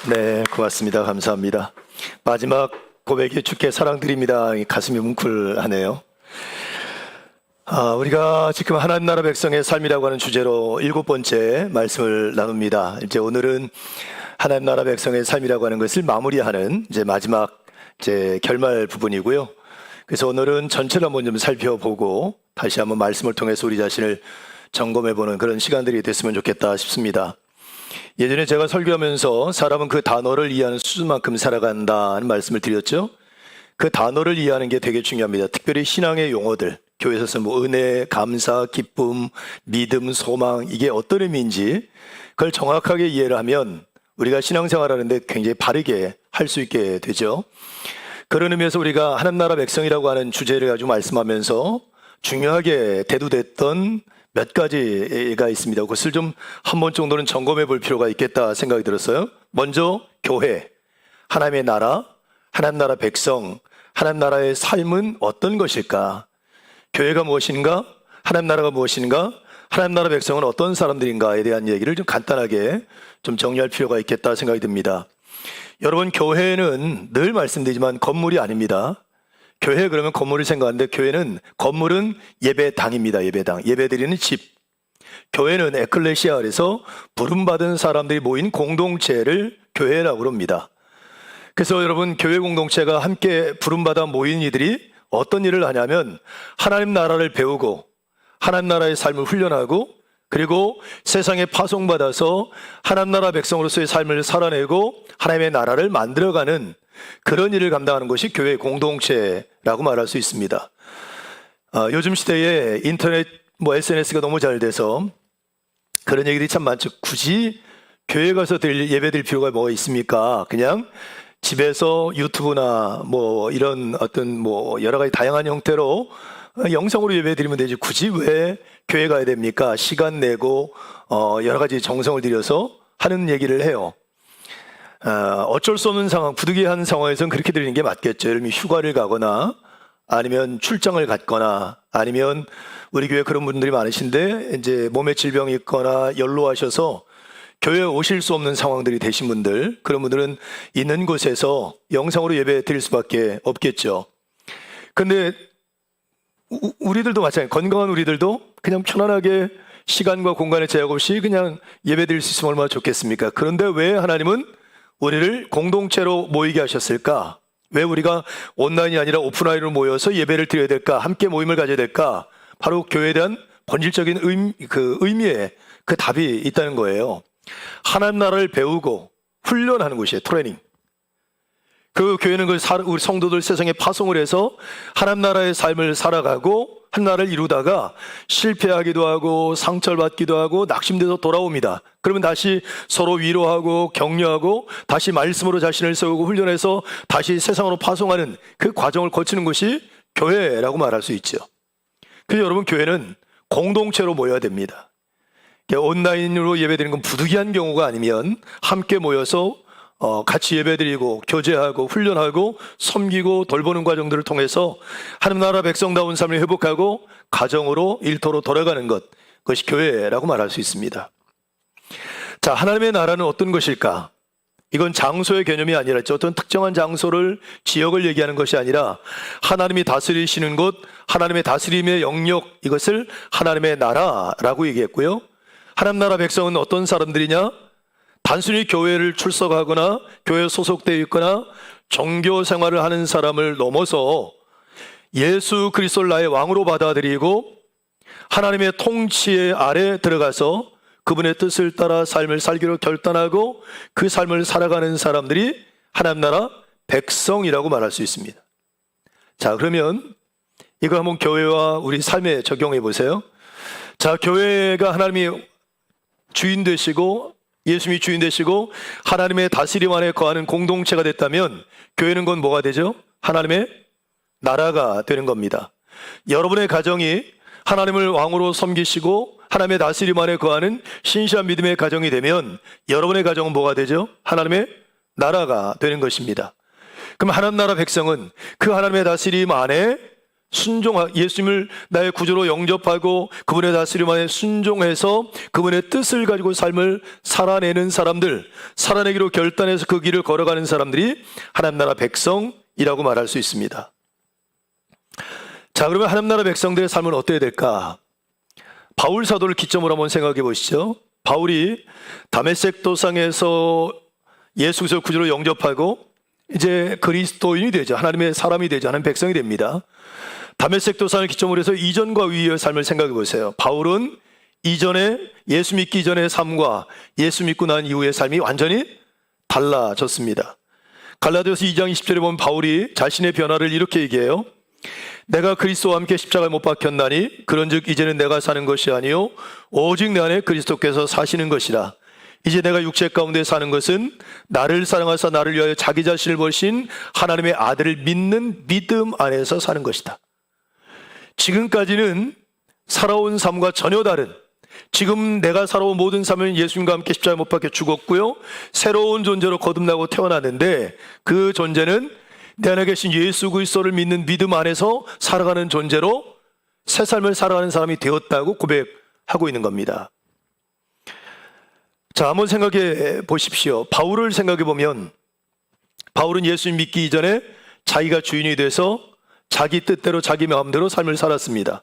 네, 고맙습니다. 감사합니다. 마지막 고백이 주께 사랑드립니다. 가슴이 뭉클하네요. 우리가 지금 하나님 나라 백성의 삶이라고 하는 주제로 7번째 말씀을 나눕니다. 이제 오늘은 하나님 나라 백성의 삶이라고 하는 것을 마무리하는 이제 마지막 이제 결말 부분이고요. 그래서 오늘은 전체를 한번 좀 살펴보고 다시 한번 말씀을 통해서 우리 자신을 점검해보는 그런 시간들이 됐으면 좋겠다 싶습니다. 예전에 제가 설교하면서 사람은 그 단어를 이해하는 수준만큼 살아간다는 말씀을 드렸죠. 그 단어를 이해하는 게 되게 중요합니다. 특별히 신앙의 용어들, 교회에서 뭐 은혜, 감사, 기쁨, 믿음, 소망, 이게 어떤 의미인지 그걸 정확하게 이해를 하면 우리가 신앙생활하는데 굉장히 바르게 할 수 있게 되죠. 그런 의미에서 우리가 하나님 나라 백성이라고 하는 주제를 가지고 말씀하면서 중요하게 대두됐던 몇 가지가 있습니다. 그것을 좀 한 번 정도는 점검해 볼 필요가 있겠다 생각이 들었어요. 먼저 교회, 하나님의 나라, 하나님 나라 백성, 하나님 나라의 삶은 어떤 것일까? 교회가 무엇인가? 하나님 나라가 무엇인가? 하나님 나라 백성은 어떤 사람들인가에 대한 얘기를 좀 간단하게 좀 정리할 필요가 있겠다 생각이 듭니다. 여러분, 교회는 늘 말씀드리지만 건물이 아닙니다. 교회 그러면 건물을 생각하는데 건물은 예배당입니다. 예배드리는 집. 교회는 에클레시아, 그래서 부름받은 사람들이 모인 공동체를 교회라고 합니다. 그래서 여러분, 교회 공동체가 함께 부름받아 모인 이들이 어떤 일을 하냐면 하나님 나라를 배우고 하나님 나라의 삶을 훈련하고 그리고 세상에 파송받아서 하나님 나라 백성으로서의 삶을 살아내고 하나님의 나라를 만들어가는 그런 일을 감당하는 것이 교회 공동체라고 말할 수 있습니다. 요즘 시대에 인터넷, SNS가 너무 잘 돼서 그런 얘기들이 참 많죠. 굳이 교회 가서 예배 드릴 필요가 뭐가 있습니까? 그냥 집에서 유튜브나 이런 어떤 여러 가지 다양한 형태로 영상으로 예배 드리면 되지 굳이 왜 교회 가야 됩니까? 시간 내고 여러 가지 정성을 들여서 하는 얘기를 해요. 어쩔 수 없는 상황, 부득이한 상황에서는 그렇게 드리는 게 맞겠죠. 예를 들면 휴가를 가거나 아니면 출장을 갔거나 아니면 우리 교회 그런 분들이 많으신데 이제 몸에 질병이 있거나 연로하셔서 교회에 오실 수 없는 상황들이 되신 분들, 그런 분들은 있는 곳에서 영상으로 예배 드릴 수밖에 없겠죠. 근데 우리들도 마찬가지예요. 건강한 우리들도 그냥 편안하게 시간과 공간의 제약 없이 그냥 예배 드릴 수 있으면 얼마나 좋겠습니까? 그런데 왜 하나님은 우리를 공동체로 모이게 하셨을까? 왜 우리가 온라인이 아니라 오프라인으로 모여서 예배를 드려야 될까? 함께 모임을 가져야 될까? 바로 교회에 대한 본질적인 의미에 그 답이 있다는 거예요. 하나님 나라를 배우고 훈련하는 곳이에요. 트레이닝. 그 교회는 우리 성도들 세상에 파송을 해서 하나님 나라의 삶을 살아가고 한 나라를 이루다가 실패하기도 하고 상처받기도 하고 낙심돼서 돌아옵니다. 그러면 다시 서로 위로하고 격려하고 다시 말씀으로 자신을 세우고 훈련해서 다시 세상으로 파송하는 그 과정을 거치는 것이 교회라고 말할 수 있죠. 그래서 여러분, 교회는 공동체로 모여야 됩니다. 온라인으로 예배드리는 건 부득이한 경우가 아니면 함께 모여서 같이 예배드리고 교제하고 훈련하고 섬기고 돌보는 과정들을 통해서 하나님 나라 백성다운 삶을 회복하고 가정으로 일터로 돌아가는 것, 그것이 교회라고 말할 수 있습니다. 자, 하나님의 나라는 어떤 것일까? 이건 장소의 개념이 아니라 어떤 특정한 장소를, 지역을 얘기하는 것이 아니라 하나님이 다스리시는 곳, 하나님의 다스림의 영역, 이것을 하나님의 나라라고 얘기했고요. 하나님 나라 백성은 어떤 사람들이냐? 단순히 교회를 출석하거나 교회에 소속되어 있거나 종교 생활을 하는 사람을 넘어서 예수 그리스도를 나의 왕으로 받아들이고 하나님의 통치 아래 들어가서 그분의 뜻을 따라 삶을 살기로 결단하고 그 삶을 살아가는 사람들이 하나님 나라 백성이라고 말할 수 있습니다. 자, 그러면 이거 한번 교회와 우리 삶에 적용해 보세요. 자, 교회가 하나님이 주인 되시고 예수님이 주인 되시고 하나님의 다스림 안에 거하는 공동체가 됐다면 교회는 건 뭐가 되죠? 하나님의 나라가 되는 겁니다. 여러분의 가정이 하나님을 왕으로 섬기시고 하나님의 다스림 안에 거하는 신실한 믿음의 가정이 되면 여러분의 가정은 뭐가 되죠? 하나님의 나라가 되는 것입니다. 그럼 하나님 나라 백성은 그 하나님의 다스림 안에 예수님을 나의 구주로 영접하고 그분의 다스림하에 순종해서 그분의 뜻을 가지고 삶을 살아내는 사람들, 살아내기로 결단해서 그 길을 걸어가는 사람들이 하나님 나라 백성이라고 말할 수 있습니다. 자, 그러면 하나님 나라 백성들의 삶은 어때야 될까? 바울 사도를 기점으로 한번 생각해 보시죠. 바울이 다메섹 도상에서 예수 그리스도를 구주로 영접하고 이제 그리스도인이 되죠. 하나님의 사람이 되죠. 하나님의 백성이 됩니다. 다메섹 도상을 기점으로 해서 이전과 위의 삶을 생각해 보세요. 바울은 이전에 예수 믿기 이전의 삶과 예수 믿고 난 이후의 삶이 완전히 달라졌습니다. 갈라디아서 2장 20절에 보면 바울이 자신의 변화를 이렇게 얘기해요. 내가 그리스도와 함께 십자가에 못 박혔나니 그런즉 이제는 내가 사는 것이 아니요 오직 내 안에 그리스도께서 사시는 것이라. 이제 내가 육체 가운데 사는 것은 나를 사랑하사 나를 위하여 자기 자신을 버리신 하나님의 아들을 믿는 믿음 안에서 사는 것이다. 지금까지는 살아온 삶과 전혀 다른, 지금 내가 살아온 모든 삶은 예수님과 함께 십자가에 못 박혀 죽었고요, 새로운 존재로 거듭나고 태어났는데 그 존재는 내 안에 계신 예수 그리스도를 믿는 믿음 안에서 살아가는 존재로 새 삶을 살아가는 사람이 되었다고 고백하고 있는 겁니다. 자, 한번 생각해 보십시오. 바울을 생각해 보면 바울은 예수님 믿기 이전에 자기가 주인이 돼서 자기 뜻대로 자기 마음대로 삶을 살았습니다.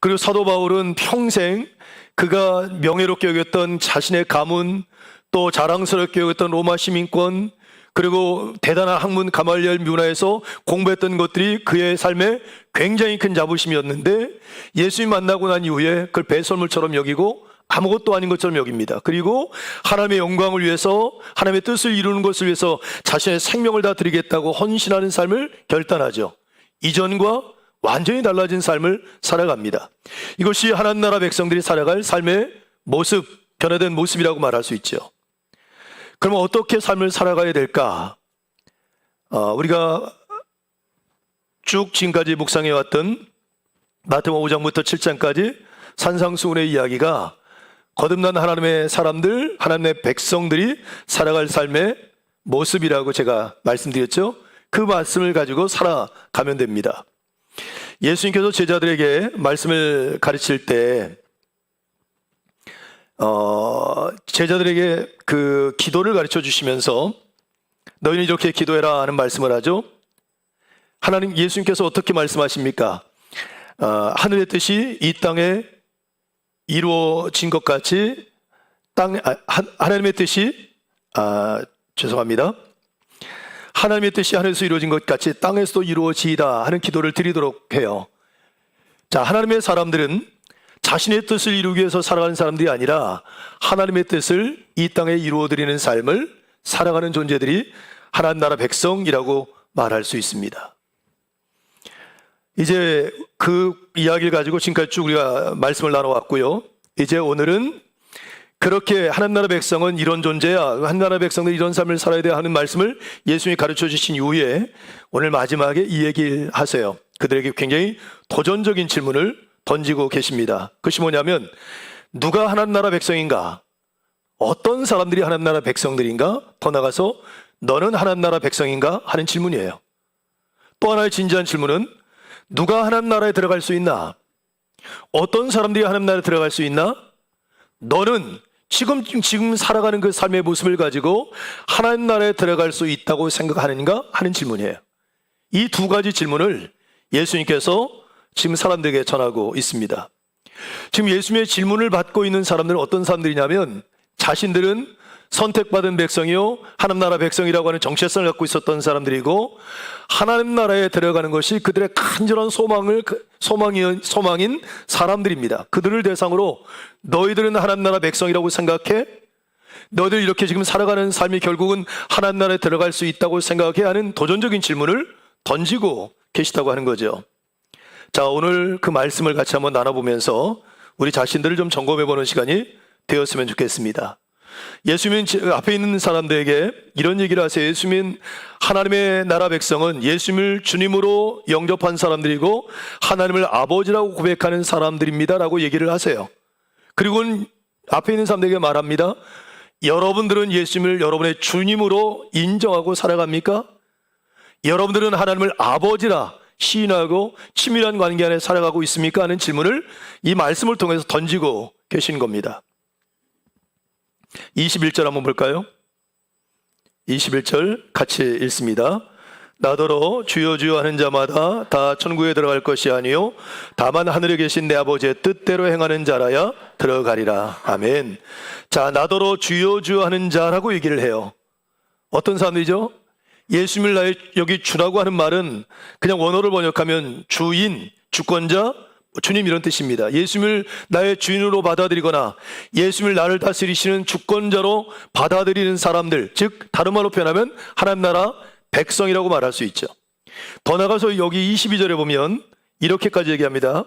그리고 사도 바울은 평생 그가 명예롭게 여겼던 자신의 가문, 또 자랑스럽게 여겼던 로마 시민권, 그리고 대단한 학문 가말리엘 문화에서 공부했던 것들이 그의 삶에 굉장히 큰 자부심이었는데 예수님 만나고 난 이후에 그걸 배설물처럼 여기고 아무것도 아닌 것처럼 여깁니다. 그리고 하나님의 영광을 위해서, 하나님의 뜻을 이루는 것을 위해서 자신의 생명을 다 드리겠다고 헌신하는 삶을 결단하죠. 이전과 완전히 달라진 삶을 살아갑니다. 이것이 하나님 나라 백성들이 살아갈 삶의 모습, 변화된 모습이라고 말할 수 있죠. 그러면 어떻게 삶을 살아가야 될까? 우리가 쭉 지금까지 묵상해왔던 마태복음 5장부터 7장까지 산상수훈의 이야기가 거듭난 하나님의 사람들, 하나님의 백성들이 살아갈 삶의 모습이라고 제가 말씀드렸죠. 그 말씀을 가지고 살아가면 됩니다. 예수님께서 제자들에게 말씀을 가르칠 때 제자들에게 그 기도를 가르쳐 주시면서 너희는 이렇게 기도해라 하는 말씀을 하죠. 하나님, 예수님께서 어떻게 말씀하십니까? 하늘의 뜻이 이 땅에 이루어진 것 같이 하나님의 뜻이 죄송합니다. 하나님의 뜻이 하늘에서 이루어진 것 같이 땅에서도 이루어지이다 하는 기도를 드리도록 해요. 자, 하나님의 사람들은 자신의 뜻을 이루기 위해서 살아가는 사람들이 아니라 하나님의 뜻을 이 땅에 이루어드리는 삶을 살아가는 존재들이 하나님 나라 백성이라고 말할 수 있습니다. 이제 그 이야기를 가지고 지금까지 쭉 우리가 말씀을 나눠왔고요. 이제 오늘은 그렇게 하나님 나라 백성은 이런 존재야, 하나님 나라 백성들이 이런 삶을 살아야 돼 하는 말씀을 예수님이 가르쳐 주신 이후에 오늘 마지막에 이 얘기를 하세요. 그들에게 굉장히 도전적인 질문을 던지고 계십니다. 그것이 뭐냐면 누가 하나님 나라 백성인가? 어떤 사람들이 하나님 나라 백성들인가? 더 나가서 너는 하나님 나라 백성인가? 하는 질문이에요. 또 하나의 진지한 질문은 누가 하나님 나라에 들어갈 수 있나? 어떤 사람들이 하나님 나라에 들어갈 수 있나? 너는 지금 살아가는 그 삶의 모습을 가지고 하나님 나라에 들어갈 수 있다고 생각하는가? 하는 질문이에요. 이 두 가지 질문을 예수님께서 지금 사람들에게 전하고 있습니다. 지금 예수님의 질문을 받고 있는 사람들은 어떤 사람들이냐면 자신들은 선택받은 백성이요 하나님 나라 백성이라고 하는 정체성을 갖고 있었던 사람들이고 하나님 나라에 들어가는 것이 그들의 간절한 소망인 사람들입니다. 그들을 대상으로 너희들은 하나님 나라 백성이라고 생각해? 너희들 이렇게 지금 살아가는 삶이 결국은 하나님 나라에 들어갈 수 있다고 생각해? 하는 도전적인 질문을 던지고 계시다고 하는 거죠. 자, 오늘 그 말씀을 같이 한번 나눠보면서 우리 자신들을 좀 점검해보는 시간이 되었으면 좋겠습니다. 예수님 앞에 있는 사람들에게 이런 얘기를 하세요. 예수님, 하나님의 나라 백성은 예수님을 주님으로 영접한 사람들이고 하나님을 아버지라고 고백하는 사람들입니다 라고 얘기를 하세요. 그리고 앞에 있는 사람들에게 말합니다. 여러분들은 예수님을 여러분의 주님으로 인정하고 살아갑니까? 여러분들은 하나님을 아버지라 시인하고 친밀한 관계 안에 살아가고 있습니까? 하는 질문을 이 말씀을 통해서 던지고 계신 겁니다. 21절 한번 볼까요? 21절 같이 읽습니다. 나더러 주여 주여 하는 자마다 다 천국에 들어갈 것이 아니요 다만 하늘에 계신 내 아버지의 뜻대로 행하는 자라야 들어가리라. 아멘. 자, 나더러 주여 주여 하는 자라고 얘기를 해요. 어떤 사람들이죠? 예수님을 나의 여기 주라고 하는 말은 그냥 원어를 번역하면 주인, 주권자, 주님 이런 뜻입니다. 예수님을 나의 주인으로 받아들이거나 예수님을 나를 다스리시는 주권자로 받아들이는 사람들, 즉 다른 말로 표현하면 하나님 나라 백성이라고 말할 수 있죠. 더 나가서 여기 22절에 보면 이렇게까지 얘기합니다.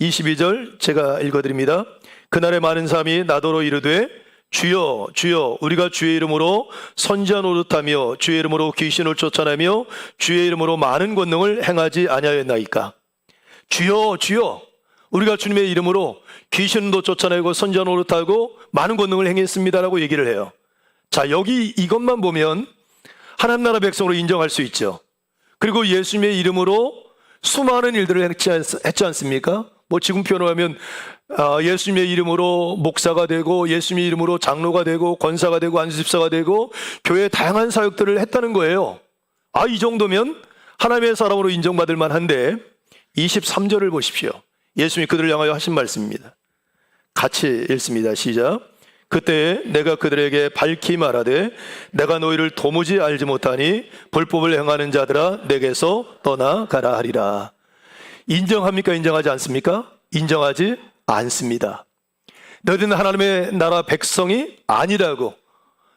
22절 제가 읽어드립니다. 그날에 많은 사람이 나더러 이르되 주여 주여 우리가 주의 이름으로 선지자 노릇하며 주의 이름으로 귀신을 쫓아내며 주의 이름으로 많은 권능을 행하지 아니하였나이까. 주여 주여 우리가 주님의 이름으로 귀신도 쫓아내고 선지자 노릇하고 많은 권능을 행했습니다라고 얘기를 해요. 자, 여기 이것만 보면 하나님 나라 백성으로 인정할 수 있죠. 그리고 예수님의 이름으로 수많은 일들을 했지 않습니까? 뭐 지금 표현을 하면 예수님의 이름으로 목사가 되고 예수님의 이름으로 장로가 되고 권사가 되고 안수집사가 되고 교회의 다양한 사역들을 했다는 거예요. 이 정도면 하나님의 사람으로 인정받을 만한데 23절을 보십시오. 예수님이 그들을 향하여 하신 말씀입니다. 같이 읽습니다. 시작. 그때 내가 그들에게 밝히 말하되 내가 너희를 도무지 알지 못하니 불법을 행하는 자들아 내게서 떠나가라 하리라. 인정합니까? 인정하지 않습니까? 인정하지 않습니다. 너희는 하나님의 나라 백성이 아니라고,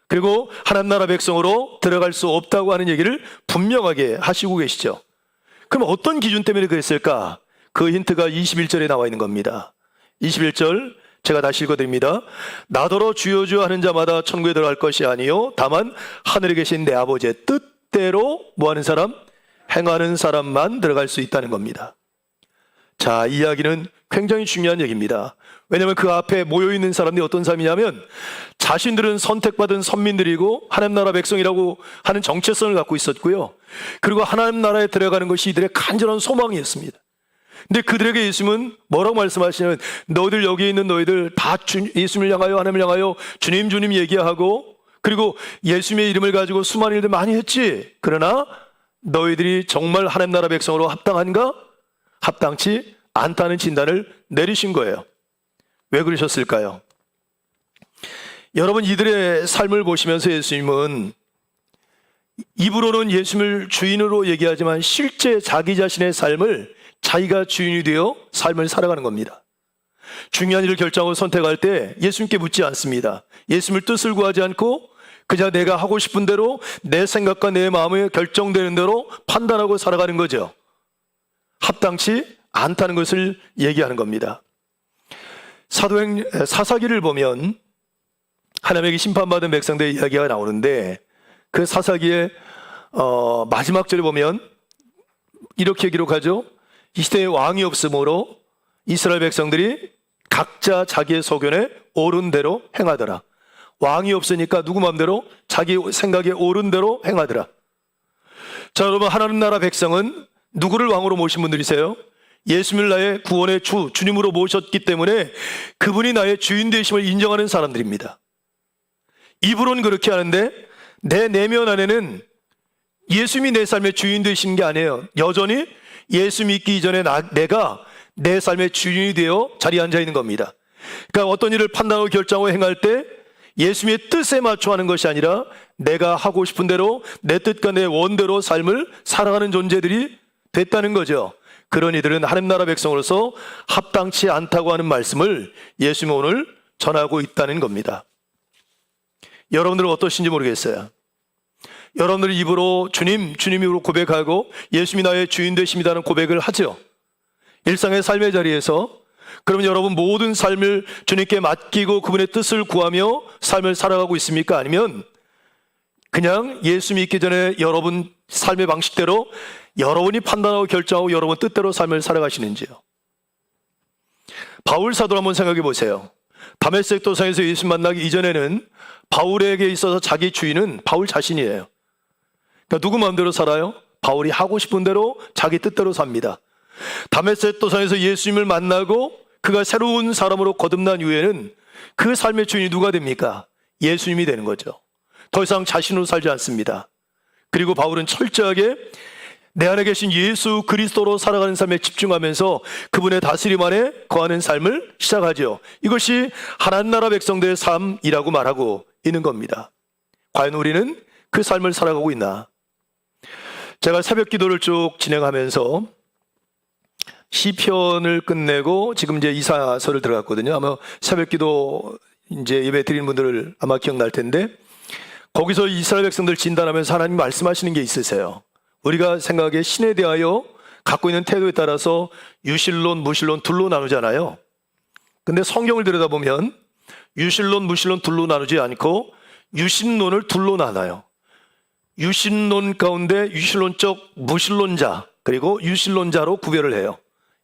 그리고 하나님 나라 백성으로 들어갈 수 없다고 하는 얘기를 분명하게 하시고 계시죠. 그럼 어떤 기준 때문에 그랬을까? 그 힌트가 21절에 나와 있는 겁니다. 21절 제가 다시 읽어드립니다. 나더러 주여 주여 하는 자마다 천국에 들어갈 것이 아니요 다만 하늘에 계신 내 아버지의 뜻대로 뭐하는 사람? 행하는 사람만 들어갈 수 있다는 겁니다. 자, 이 이야기는 굉장히 중요한 얘기입니다. 왜냐하면 그 앞에 모여있는 사람들이 어떤 사람이냐면 자신들은 선택받은 선민들이고 하나님 나라 백성이라고 하는 정체성을 갖고 있었고요, 그리고 하나님 나라에 들어가는 것이 이들의 간절한 소망이었습니다. 근데 그들에게 예수님은 뭐라고 말씀하시냐면 너희들 여기 있는 너희들 다 예수님을 향하여 하나님을 향하여 주님 주님 얘기하고 그리고 예수님의 이름을 가지고 수많은 일들 많이 했지. 그러나 너희들이 정말 하나님 나라 백성으로 합당한가? 합당치 않다는 진단을 내리신 거예요. 왜 그러셨을까요? 여러분, 이들의 삶을 보시면서 예수님은 입으로는 예수님을 주인으로 얘기하지만 실제 자기 자신의 삶을 자기가 주인이 되어 삶을 살아가는 겁니다. 중요한 일을 결정하고 선택할 때 예수님께 묻지 않습니다. 예수님을 뜻을 구하지 않고 그냥 내가 하고 싶은 대로 내 생각과 내 마음에 결정되는 대로 판단하고 살아가는 거죠. 합당치 않다는 것을 얘기하는 겁니다. 사사기를 보면 하나님에게 심판받은 백성들의 이야기가 나오는데 그 사사기의 마지막 절에 보면 이렇게 기록하죠. 이 시대에 왕이 없으므로 이스라엘 백성들이 각자 자기의 소견에 옳은 대로 행하더라. 왕이 없으니까 누구 마음대로 자기 생각에 옳은 대로 행하더라. 자, 여러분, 하나님 나라 백성은 누구를 왕으로 모신 분들이세요? 예수님을 나의 구원의 주님으로 모셨기 때문에 그분이 나의 주인 되심을 인정하는 사람들입니다. 입으로는 그렇게 하는데 내 내면 안에는 예수님이 내 삶의 주인 되신 게 아니에요. 여전히 예수 믿기 이전에 내가 내 삶의 주인이 되어 자리에 앉아 있는 겁니다. 그러니까 어떤 일을 판단하고 결정하고 행할 때 예수님의 뜻에 맞춰 하는 것이 아니라 내가 하고 싶은 대로 내 뜻과 내 원대로 삶을 살아가는 존재들이 됐다는 거죠. 그런 이들은 하나님 나라 백성으로서 합당치 않다고 하는 말씀을 예수님은 오늘 전하고 있다는 겁니다. 여러분들은 어떠신지 모르겠어요. 여러분들 입으로 주님, 주님으로 고백하고 예수님이 나의 주인 되십니다는 고백을 하죠. 일상의 삶의 자리에서. 그러면 여러분 모든 삶을 주님께 맡기고 그분의 뜻을 구하며 삶을 살아가고 있습니까? 아니면 그냥 예수 믿기 전에 여러분 삶의 방식대로 여러분이 판단하고 결정하고 여러분 뜻대로 삶을 살아가시는지요? 바울 사도를 한번 생각해 보세요. 다메섹 도상에서 예수 만나기 이전에는 바울에게 있어서 자기 주인은 바울 자신이에요. 그러니까 누구 마음대로 살아요? 바울이 하고 싶은 대로 자기 뜻대로 삽니다. 다메섹 도상에서 예수님을 만나고 그가 새로운 사람으로 거듭난 이후에는 그 삶의 주인이 누가 됩니까? 예수님이 되는 거죠. 더 이상 자신으로 살지 않습니다. 그리고 바울은 철저하게 내 안에 계신 예수 그리스도로 살아가는 삶에 집중하면서 그분의 다스림 안에 거하는 삶을 시작하죠. 이것이 하나님 나라 백성들의 삶이라고 말하고 있는 겁니다. 과연 우리는 그 삶을 살아가고 있나? 제가 새벽 기도를 쭉 진행하면서 시편을 끝내고 지금 이제 이사서를 들어갔거든요. 아마 새벽 기도 이제 예배 드리는 분들 아마 기억날 텐데, 거기서 이스라엘 백성들 진단하면서 하나님 말씀하시는 게 있으세요. 우리가 생각에 신에 대하여 갖고 있는 태도에 따라서 유실론, 무실론 둘로 나누잖아요. 근데 성경을 들여다보면 유실론, 무실론 둘로 나누지 않고 유신론을 둘로 나눠요. 유신론 가운데 유실론적 무실론자, 그리고 유실론자로 구별을 해요.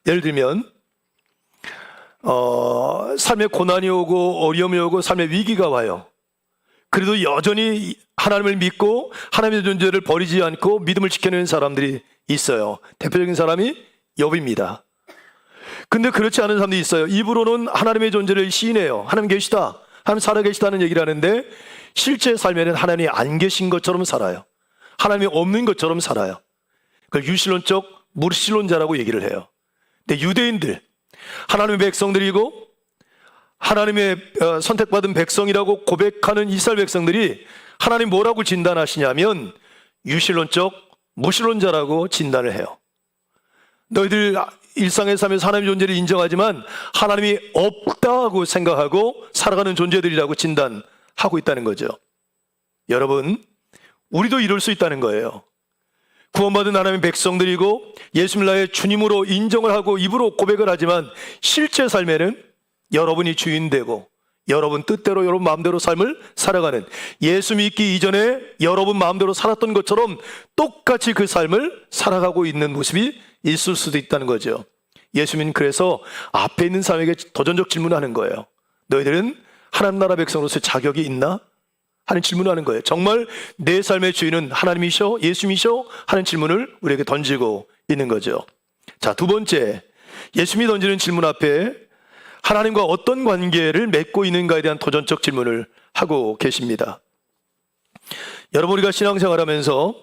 예를 들면 삶에 고난이 오고 어려움이 오고 삶에 위기가 와요. 그래도 여전히 하나님을 믿고 하나님의 존재를 버리지 않고 믿음을 지켜내는 사람들이 있어요. 대표적인 사람이 욥입니다. 근데 그렇지 않은 사람들이 있어요. 입으로는 하나님의 존재를 시인해요. 하나님 계시다, 하나님 살아계시다는 얘기를 하는데 실제 삶에는 하나님이 안 계신 것처럼 살아요. 하나님이 없는 것처럼 살아요. 그걸 유실론적 무실론자라고 얘기를 해요. 근데 유대인들, 하나님의 백성들이고 하나님의 선택받은 백성이라고 고백하는 이스라엘 백성들이 하나님 뭐라고 진단하시냐면 유실론적 무실론자라고 진단을 해요. 너희들 일상의 삶에서 하나님의 존재를 인정하지만 하나님이 없다고 생각하고 살아가는 존재들이라고 진단하고 있다는 거죠. 여러분, 우리도 이럴 수 있다는 거예요. 구원받은 하나님의 백성들이고 예수님을 나의 주님으로 인정을 하고 입으로 고백을 하지만 실제 삶에는 여러분이 주인 되고 여러분 뜻대로 여러분 마음대로 삶을 살아가는, 예수 믿기 이전에 여러분 마음대로 살았던 것처럼 똑같이 그 삶을 살아가고 있는 모습이 있을 수도 있다는 거죠. 예수님은 그래서 앞에 있는 사람에게 도전적 질문을 하는 거예요. 너희들은 하나님 나라 백성으로서의 자격이 있나? 하는 질문을 하는 거예요. 정말 내 삶의 주인은 하나님이셔? 예수님이셔? 하는 질문을 우리에게 던지고 있는 거죠. 자, 두 번째, 예수님이 던지는 질문 앞에 하나님과 어떤 관계를 맺고 있는가에 대한 도전적 질문을 하고 계십니다. 여러분, 우리가 신앙생활하면서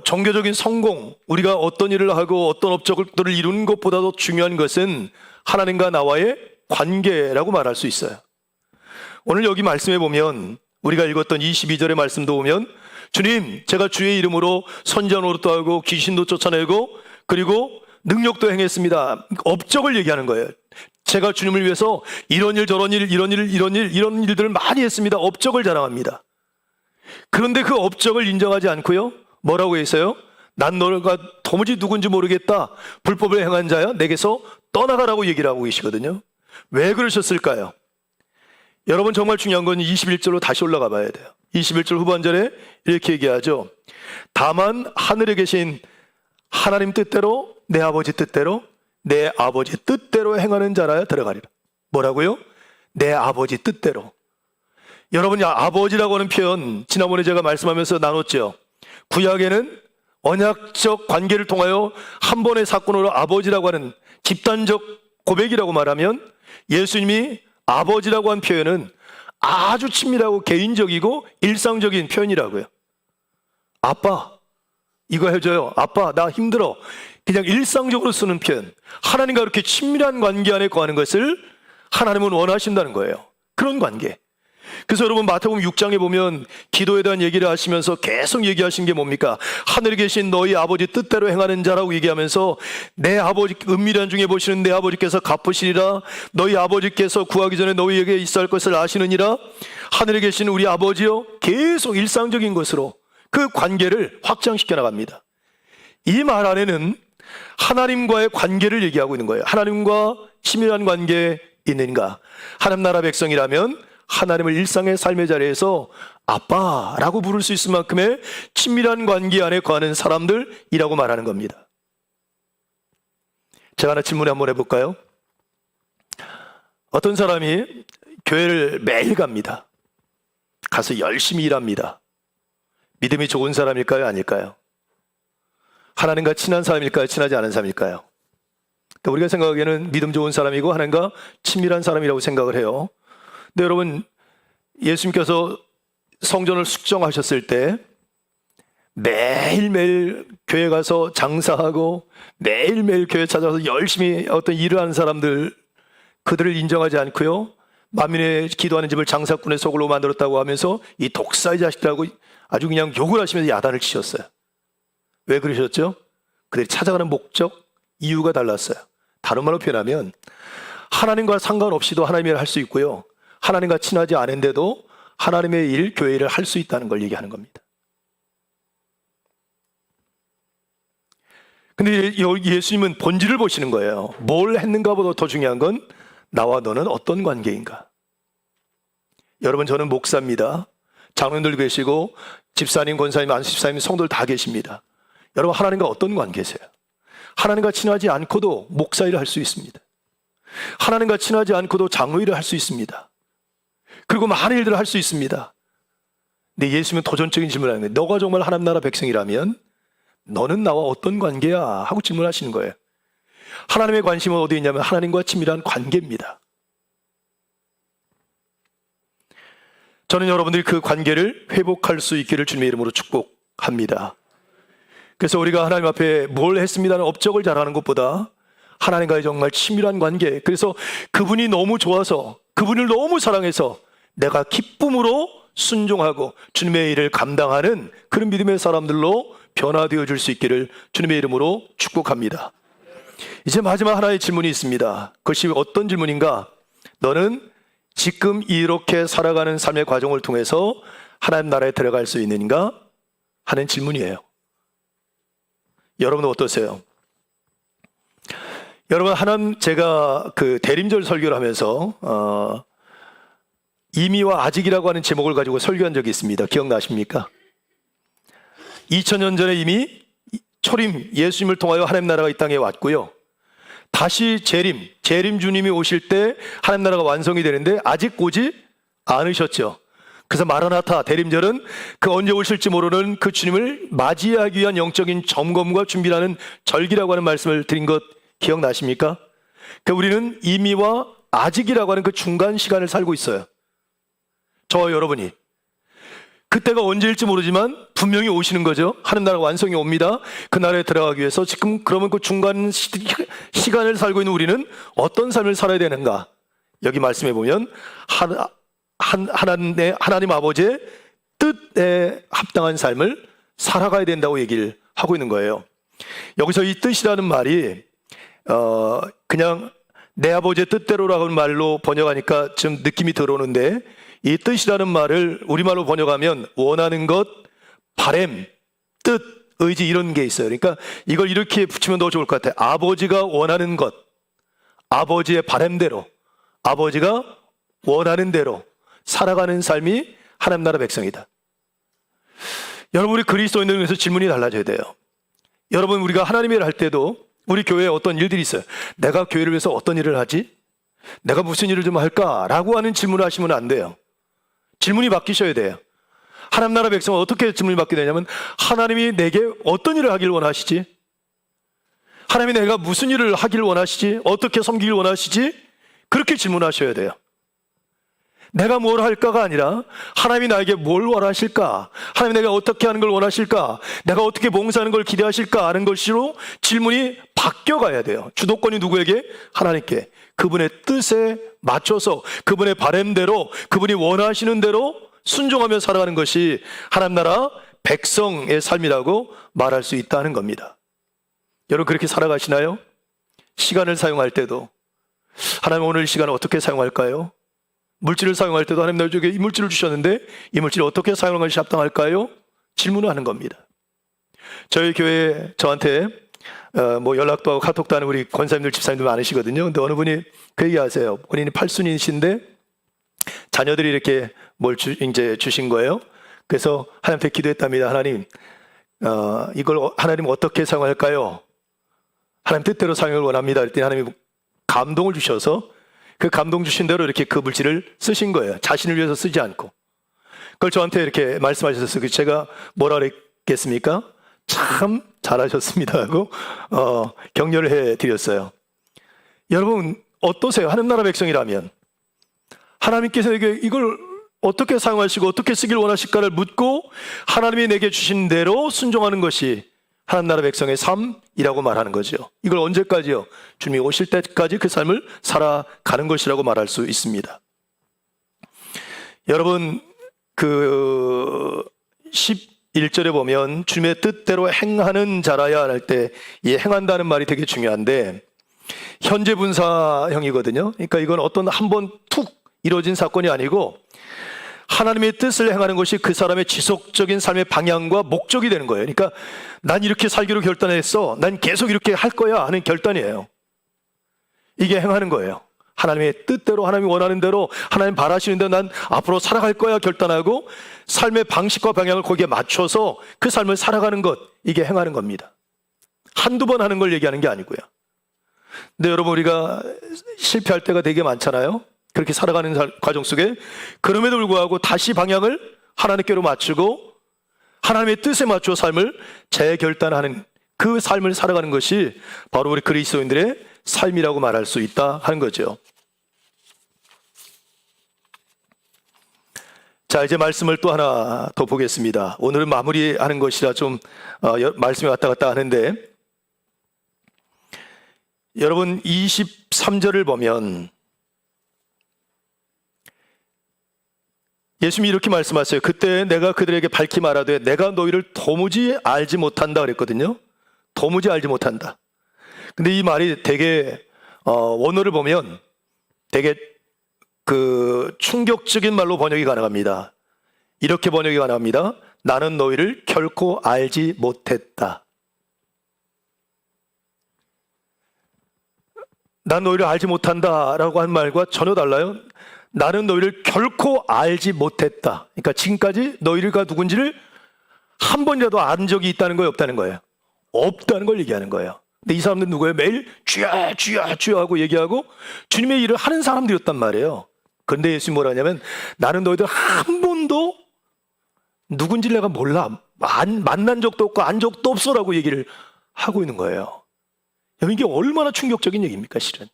종교적인 성공, 우리가 어떤 일을 하고 어떤 업적들을 이루는 것보다도 중요한 것은 하나님과 나와의 관계라고 말할 수 있어요. 오늘 여기 말씀해 보면 우리가 읽었던 22절의 말씀도 보면 주님, 제가 주의 이름으로 선지자 노릇도 하고 귀신도 쫓아내고 그리고 능력도 행했습니다. 업적을 얘기하는 거예요. 제가 주님을 위해서 이런 일 저런 일 이런 일들을 많이 했습니다. 업적을 자랑합니다. 그런데 그 업적을 인정하지 않고요, 뭐라고 했어요? 난 너가 도무지 누군지 모르겠다, 불법을 행한 자야, 내게서 떠나가라고 얘기를 하고 계시거든요. 왜 그러셨을까요? 여러분, 정말 중요한 건 21절로 다시 올라가 봐야 돼요. 21절 후반절에 이렇게 얘기하죠. 다만 하늘에 계신 하나님 뜻대로, 내 아버지 뜻대로, 내 아버지 뜻대로 행하는 자라야 들어가리라. 뭐라고요? 내 아버지 뜻대로. 여러분이 아버지라고 하는 표현 지난번에 제가 말씀하면서 나눴죠. 구약에는 언약적 관계를 통하여 한 번의 사건으로 아버지라고 하는 집단적 고백이라고 말하면, 예수님이 아버지라고 한 표현은 아주 친밀하고 개인적이고 일상적인 표현이라고요. 아빠, 이거 해줘요. 아빠, 나 힘들어. 그냥 일상적으로 쓰는 표현. 하나님과 그렇게 친밀한 관계 안에 거하는 것을 하나님은 원하신다는 거예요. 그런 관계. 그래서 여러분, 마태복음 6장에 보면 기도에 대한 얘기를 하시면서 계속 얘기하신 게 뭡니까? 하늘에 계신 너희 아버지 뜻대로 행하는 자라고 얘기하면서 내 아버지, 은밀한 중에 보시는 내 아버지께서 갚으시리라. 너희 아버지께서 구하기 전에 너희에게 있어야 할 것을 아시느니라. 하늘에 계신 우리 아버지요, 계속 일상적인 것으로 그 관계를 확장시켜 나갑니다. 이 말 안에는 하나님과의 관계를 얘기하고 있는 거예요. 하나님과 친밀한 관계에 있는가? 하나님 나라 백성이라면 하나님을 일상의 삶의 자리에서 아빠라고 부를 수 있을 만큼의 친밀한 관계 안에 거하는 사람들이라고 말하는 겁니다. 제가 하나 질문 한번 해볼까요? 어떤 사람이 교회를 매일 갑니다. 가서 열심히 일합니다. 믿음이 좋은 사람일까요? 아닐까요? 하나님과 친한 사람일까요? 친하지 않은 사람일까요? 그러니까 우리가 생각하기에는 믿음 좋은 사람이고 하나님과 친밀한 사람이라고 생각을 해요. 근데 여러분, 예수님께서 성전을 숙정하셨을 때 매일매일 교회 가서 장사하고 매일매일 교회 찾아서 열심히 어떤 일을 하는 사람들, 그들을 인정하지 않고요, 만민의 기도하는 집을 장사꾼의 소굴로 만들었다고 하면서 이 독사의 자식들하고 아주 그냥 욕을 하시면서 야단을 치셨어요. 왜 그러셨죠? 그들이 찾아가는 목적, 이유가 달랐어요. 다른 말로 표현하면 하나님과 상관없이도 하나님의 일을 할 수 있고요, 하나님과 친하지 않은데도 하나님의 일, 교회 일을 할 수 있다는 걸 얘기하는 겁니다. 근데 예수님은 본질을 보시는 거예요. 뭘 했는가보다 더 중요한 건 나와 너는 어떤 관계인가. 여러분, 저는 목사입니다. 장로님들 계시고 집사님, 권사님, 안수집사님, 성도들 다 계십니다. 여러분, 하나님과 어떤 관계세요? 하나님과 친하지 않고도 목사 일을 할 수 있습니다. 하나님과 친하지 않고도 장로 일을 할 수 있습니다. 그리고 많은 일들을 할 수 있습니다. 근데 예수님은 도전적인 질문을 하는 거예요. 너가 정말 하나님 나라 백성이라면 너는 나와 어떤 관계야? 하고 질문하시는 거예요. 하나님의 관심은 어디에 있냐면 하나님과 친밀한 관계입니다. 저는 여러분들이 그 관계를 회복할 수 있기를 주님의 이름으로 축복합니다. 그래서 우리가 하나님 앞에 뭘 했습니다는 업적을 자랑하는 것보다 하나님과의 정말 친밀한 관계, 그래서 그분이 너무 좋아서, 그분을 너무 사랑해서 내가 기쁨으로 순종하고 주님의 일을 감당하는 그런 믿음의 사람들로 변화되어 줄 수 있기를 주님의 이름으로 축복합니다. 이제 마지막 하나의 질문이 있습니다. 그것이 어떤 질문인가? 너는 지금 이렇게 살아가는 삶의 과정을 통해서 하나님 나라에 들어갈 수 있는가? 하는 질문이에요. 여러분은 어떠세요? 여러분, 제가 그 대림절 설교를 하면서 이미와 아직이라고 하는 제목을 가지고 설교한 적이 있습니다. 기억나십니까? 2000년 전에 이미 초림, 예수님을 통하여 하나님 나라가 이 땅에 왔고요, 다시 재림 주님이 오실 때 하나님 나라가 완성이 되는데 아직 오지 않으셨죠. 그래서 마라나타, 대림절은 그 언제 오실지 모르는 그 주님을 맞이하기 위한 영적인 점검과 준비라는 절기라고 하는 말씀을 드린 것 기억나십니까? 그러니까 우리는 이미와 아직이라고 하는 그 중간 시간을 살고 있어요. 저와 여러분이 그때가 언제일지 모르지만 분명히 오시는 거죠. 하나님 나라가 완성이 옵니다. 그 나라에 들어가기 위해서 지금 그러면 그 중간 시간을 살고 있는 우리는 어떤 삶을 살아야 되는가? 여기 말씀해 보면 하나님 아버지의 뜻에 합당한 삶을 살아가야 된다고 얘기를 하고 있는 거예요. 여기서 이 뜻이라는 말이 그냥 내 아버지의 뜻대로라고 하는 말로 번역하니까 좀 느낌이 들어오는데, 이 뜻이라는 말을 우리말로 번역하면 원하는 것, 바램, 뜻, 의지, 이런 게 있어요. 그러니까 이걸 이렇게 붙이면 더 좋을 것 같아요. 아버지가 원하는 것, 아버지의 바램대로, 아버지가 원하는 대로 살아가는 삶이 하나님 나라 백성이다. 여러분, 우리 그리스도인들을 위해서 질문이 달라져야 돼요. 여러분, 우리가 하나님의 일을 할 때도 우리 교회에 어떤 일들이 있어요. 내가 교회를 위해서 어떤 일을 하지? 내가 무슨 일을 좀 할까? 라고 하는 질문을 하시면 안 돼요. 질문이 바뀌셔야 돼요. 하나님 나라 백성은 어떻게 질문이 바뀌게 되냐면, 하나님이 내게 어떤 일을 하길 원하시지? 하나님이 내가 무슨 일을 하길 원하시지? 어떻게 섬기길 원하시지? 그렇게 질문하셔야 돼요. 내가 뭘 할까가 아니라 하나님이 나에게 뭘 원하실까? 하나님이 내가 어떻게 하는 걸 원하실까? 내가 어떻게 봉사하는 걸 기대하실까? 하는 것으로 질문이 바뀌어가야 돼요. 주도권이 누구에게? 하나님께. 그분의 뜻에 맞춰서 그분의 바램대로, 그분이 원하시는 대로 순종하며 살아가는 것이 하나님 나라 백성의 삶이라고 말할 수 있다는 겁니다. 여러분, 그렇게 살아가시나요? 시간을 사용할 때도 하나님 오늘 이 시간을 어떻게 사용할까요? 물질을 사용할 때도 하나님 나에게 이 물질을 주셨는데 이 물질을 어떻게 사용하는 것이 합당할까요? 질문을 하는 겁니다. 저희 교회에 저한테 연락도 하고 카톡도 하는 우리 권사님들, 집사님들 많으시거든요. 근데 어느 분이 그 얘기 하세요. 본인이 팔순이신데 자녀들이 이렇게 이제 주신 거예요. 그래서 하나님께 기도했답니다. 하나님, 이걸 하나님 어떻게 사용할까요? 하나님 뜻대로 사용을 원합니다. 그랬더니 하나님이 감동을 주셔서 그 감동 주신 대로 이렇게 그 물질을 쓰신 거예요. 자신을 위해서 쓰지 않고. 그걸 저한테 이렇게 말씀하셔서 제가 뭐라 그랬겠습니까? 참 잘하셨습니다 하고 격려를 해드렸어요. 여러분 어떠세요? 하나님 나라 백성이라면 하나님께서 이걸 어떻게 사용하시고 어떻게 쓰길 원하실까를 묻고 하나님이 내게 주신 대로 순종하는 것이 하나님 나라 백성의 삶이라고 말하는 거죠. 이걸 언제까지요? 주님이 오실 때까지 그 삶을 살아가는 것이라고 말할 수 있습니다. 여러분 11절에 보면 주님의 뜻대로 행하는 자라야 할 때 이 행한다는 말이 되게 중요한데 현재 분사형이거든요. 그러니까 이건 어떤 한 번 툭 이루어진 사건이 아니고 하나님의 뜻을 행하는 것이 그 사람의 지속적인 삶의 방향과 목적이 되는 거예요. 그러니까 난 이렇게 살기로 결단했어. 난 계속 이렇게 할 거야 하는 결단이에요. 이게 행하는 거예요. 하나님의 뜻대로 하나님이 원하는 대로 하나님 바라시는 대로 난 앞으로 살아갈 거야 결단하고 삶의 방식과 방향을 거기에 맞춰서 그 삶을 살아가는 것, 이게 행하는 겁니다. 한두 번 하는 걸 얘기하는 게 아니고요. 근데 여러분 우리가 실패할 때가 되게 많잖아요. 그렇게 살아가는 과정 속에 그럼에도 불구하고 다시 방향을 하나님께로 맞추고 하나님의 뜻에 맞춰 삶을 재결단하는 그 삶을 살아가는 것이 바로 우리 그리스도인들의 삶이라고 말할 수 있다 하는 거죠. 자, 이제 말씀을 또 하나 더 보겠습니다. 오늘은 마무리하는 것이라 좀 말씀이 왔다 갔다 하는데 여러분 23절을 보면 예수님이 이렇게 말씀하셨어요. 그때 내가 그들에게 밝히 말하되 내가 너희를 도무지 알지 못한다 그랬거든요. 도무지 알지 못한다. 근데 이 말이 되게 원어를 보면 되게 충격적인 말로 번역이 가능합니다. 이렇게 번역이 가능합니다. 나는 너희를 결코 알지 못했다. 난 너희를 알지 못한다라고 한 말과 전혀 달라요. 나는 너희를 결코 알지 못했다. 그러니까 지금까지 너희가 누군지를 한 번이라도 안 적이 있다는 거예요, 없다는 거예요? 없다는 걸 얘기하는 거예요. 근데 이 사람들은 누구예요? 매일 주야 주야 주야 하고 얘기하고 주님의 일을 하는 사람들이었단 말이에요. 그런데 예수님이 뭐라 하냐면 나는 너희들 한 번도 누군지 내가 몰라. 만난 적도 없고 안 적도 없어라고 얘기를 하고 있는 거예요. 이게 얼마나 충격적인 얘기입니까, 실은.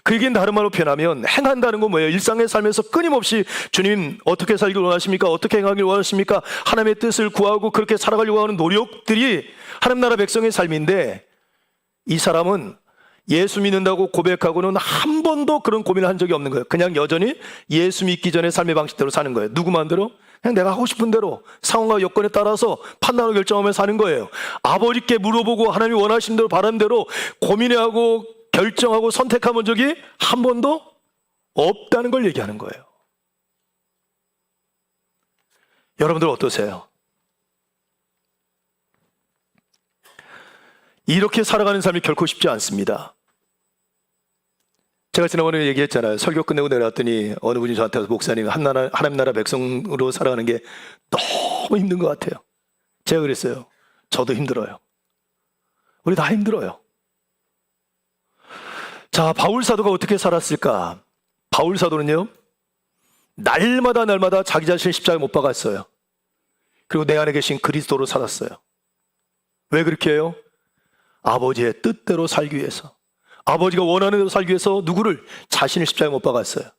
그 얘기는 다른 말로 표현하면 행한다는 건 뭐예요? 일상의 삶에서 끊임없이 주님 어떻게 살길 원하십니까? 어떻게 행하길 원하십니까? 하나님의 뜻을 구하고 그렇게 살아가려고 하는 노력들이 하나님 나라 백성의 삶인데 이 사람은 예수 믿는다고 고백하고는 한 번도 그런 고민을 한 적이 없는 거예요. 그냥 여전히 예수 믿기 전에 삶의 방식대로 사는 거예요. 누구 마음대로? 그냥 내가 하고 싶은 대로 상황과 여건에 따라서 판단하고 결정하며 사는 거예요. 아버지께 물어보고 하나님이 원하시는 대로 바라는 대로 고민하고 결정하고 선택한 적이 한 번도 없다는 걸 얘기하는 거예요. 여러분들 어떠세요? 이렇게 살아가는 삶이 결코 쉽지 않습니다. 제가 지난번에 얘기했잖아요. 설교 끝내고 내려왔더니 어느 분이 저한테 와서 목사님 하나님 나라 백성으로 살아가는 게 너무 힘든 것 같아요. 제가 그랬어요. 저도 힘들어요. 우리 다 힘들어요. 자, 바울 사도가 어떻게 살았을까? 바울 사도는요, 날마다 자기 자신을 십자가에 못 박았어요. 그리고 내 안에 계신 그리스도로 살았어요. 왜 그렇게 해요? 아버지의 뜻대로 살기 위해서, 아버지가 원하는 대로 살기 위해서 누구를? 자신을 십자가에 못 박았어요.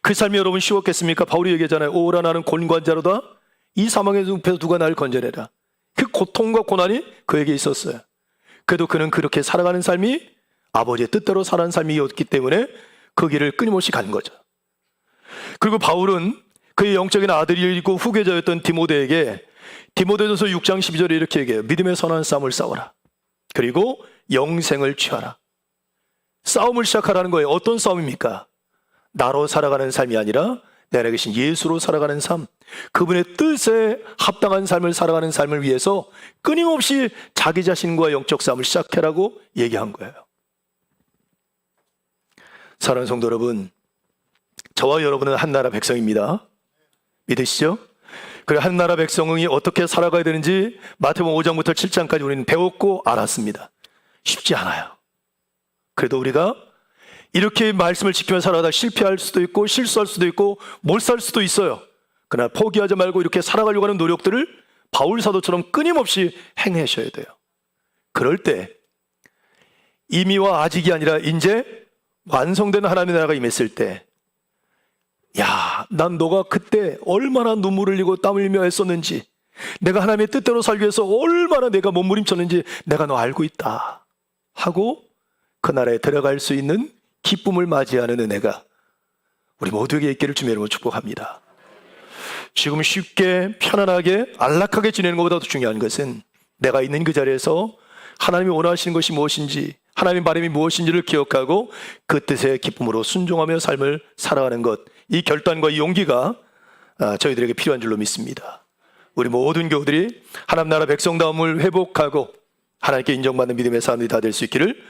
그 삶이 여러분 쉬웠겠습니까? 바울이 얘기하잖아요. 오라 나는 곤관자로다. 이 사망의 늪에서 누가 나를 건져내라. 그 고통과 고난이 그에게 있었어요. 그래도 그는 그렇게 살아가는 삶이 아버지의 뜻대로 살아가는 삶이었기 때문에 그 길을 끊임없이 간 거죠. 그리고 바울은 그의 영적인 아들이고 후계자였던 디모데에게 디모데전서 6장 12절에 이렇게 얘기해요. 믿음의 선한 싸움을 싸워라. 그리고 영생을 취하라. 싸움을 시작하라는 거예요. 어떤 싸움입니까? 나로 살아가는 삶이 아니라 내 안에 계신 예수로 살아가는 삶, 그분의 뜻에 합당한 삶을 살아가는 삶을 위해서 끊임없이 자기 자신과 영적 싸움을 시작해라고 얘기한 거예요. 사랑하는 성도 여러분, 저와 여러분은 한나라 백성입니다. 믿으시죠? 그리고 한나라 백성이 어떻게 살아가야 되는지 마태복음 5장부터 7장까지 우리는 배웠고 알았습니다. 쉽지 않아요. 그래도 우리가 이렇게 말씀을 지키며 살아가다 실패할 수도 있고 실수할 수도 있고 못 살 수도 있어요. 그러나 포기하지 말고 이렇게 살아가려고 하는 노력들을 바울 사도처럼 끊임없이 행하셔야 돼요. 그럴 때 이미와 아직이 아니라 이제 완성된 하나님의 나라가 임했을 때, 야, 난 너가 그때 얼마나 눈물을 흘리고 땀을 흘리며 애썼는지, 내가 하나님의 뜻대로 살기 위해서 얼마나 내가 몸부림쳤는지 내가 너 알고 있다 하고 그 나라에 들어갈 수 있는 기쁨을 맞이하는 은혜가 우리 모두에게 있기를 주님의 이름으로 축복합니다. 지금 쉽게 편안하게 안락하게 지내는 것보다 더 중요한 것은 내가 있는 그 자리에서 하나님이 원하시는 것이 무엇인지, 하나님의 바람이 무엇인지를 기억하고 그 뜻의 기쁨으로 순종하며 삶을 살아가는 것, 이 결단과 이 용기가 저희들에게 필요한 줄로 믿습니다. 우리 모든 교우들이 하나님 나라 백성다움을 회복하고 하나님께 인정받는 믿음의 삶이 다 될 수 있기를